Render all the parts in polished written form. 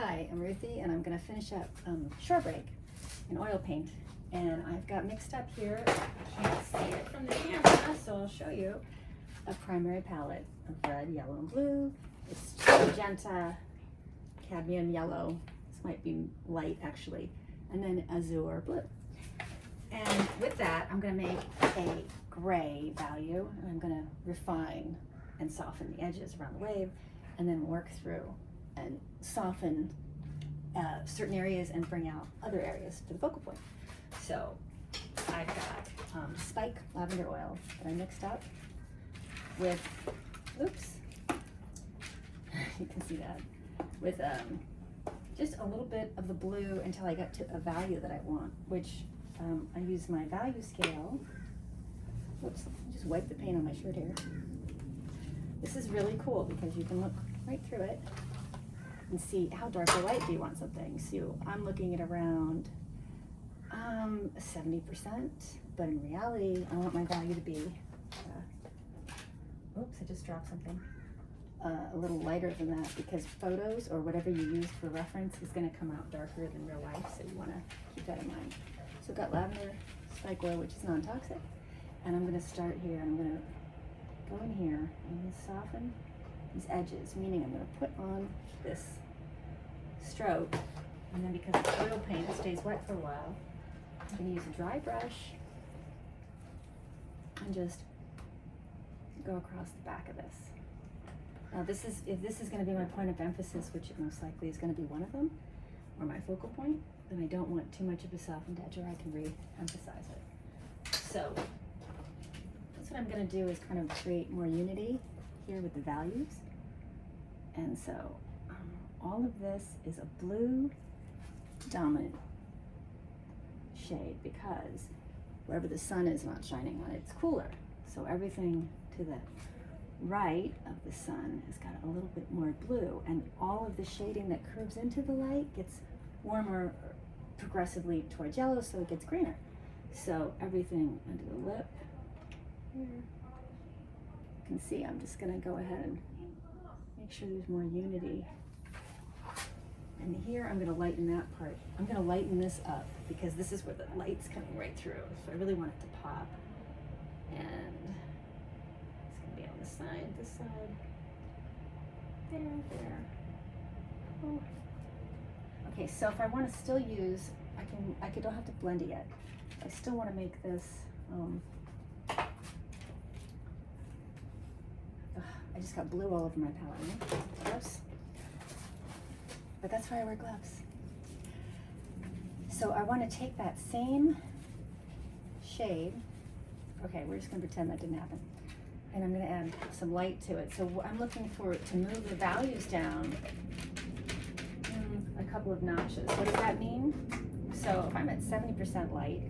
Hi, I'm Ruthie, and I'm going to finish up Shorebreak in oil paint. And I've got mixed up here, I can't see it from the camera, so I'll show you a primary palette of red, yellow, and blue. It's magenta, cadmium yellow, this might be light actually, and then azure blue. And with that, I'm going to make a gray value, and I'm going to refine and soften the edges around the wave, and then work through and soften certain areas and bring out other areas to the focal point. So I've got spike lavender oil that I mixed up with, oops, you can see that, with just a little bit of the blue until I got to a value that I want, which I use my value scale. Whoops, just wipe the paint on my shirt here. This is really cool because you can look right through it and see how dark or light do you want something. So I'm looking at around 70%, but in reality, I want my value to be, oops, I just dropped something, a little lighter than that, because photos or whatever you use for reference is gonna come out darker than real life, so you wanna keep that in mind. So I've got lavender spike oil, which is non-toxic, and I'm gonna start here, I'm gonna go in here, and I'm gonna soften these edges, meaning I'm going to put on this stroke, and then because it's oil paint, it stays wet for a while. I'm going to use a dry brush and just go across the back of this. Now if this is going to be my point of emphasis, which it most likely is going to be one of them, or my focal point, then I don't want too much of a softened edge, or I can re-emphasize it. So that's what I'm going to do, is kind of create more unity here with the values. And so all of this is a blue dominant shade, because wherever the sun is not shining on it, it's cooler. So everything to the right of the sun has got a little bit more blue, and all of the shading that curves into the light gets warmer progressively towards yellow, so it gets greener. So everything under the lip here, you can see I'm just going to go ahead and make sure there's more unity. And here I'm going to lighten that part. I'm going to lighten this up because this is where the light's coming right through. So I really want it to pop. And it's going to be on this side, there. Oh. Okay, so if I want to still use, I don't have to blend it yet. I still want to make this, I just got blue all over my palette, right? Gross. But that's why I wear gloves. So I want to take that same shade. Okay, we're just going to pretend that didn't happen. And I'm going to add some light to it. So I'm looking for it to move the values down a couple of notches. What does that mean? So if I'm at 70% light,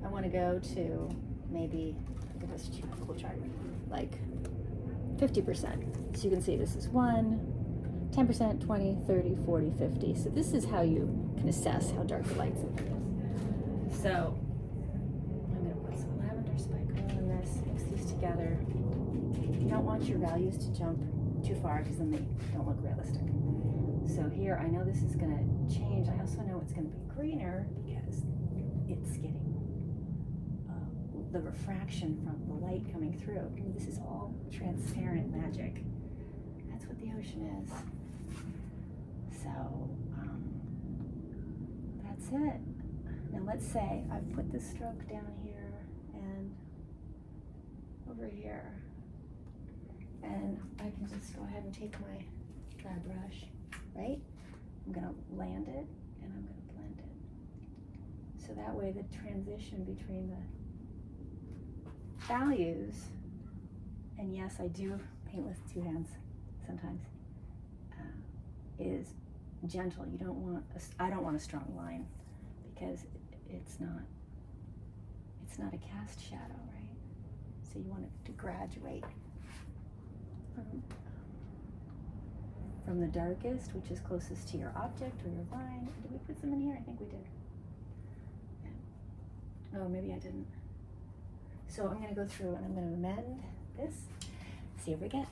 I want to go to maybe, look at this cool chart, like 50%. So you can see this is 1, 10%, 20, 30, 40, 50. So this is how you can assess how dark the light something is. So I'm going to put some lavender spike oil in this, mix these together. You don't want your values to jump too far because then they don't look realistic. So here, I know this is going to change. I also know it's going to be greener because it's getting the refraction from the light coming through. And this is all transparent magic. That's what the ocean is. So that's it. Now let's say I've put this stroke down here and over here, and I can just go ahead and take my dry brush, right? I'm gonna land it and I'm gonna blend it. So that way the transition between the values, and yes, I do paint with two hands sometimes, is gentle. You don't want I don't want a strong line, because it's not a cast shadow, right? So you want it to graduate from the darkest, which is closest to your object or your line. Did we put some in here? I think we did. Yeah. Oh, maybe I didn't. So I'm going to go through and I'm going to amend this, see what we get.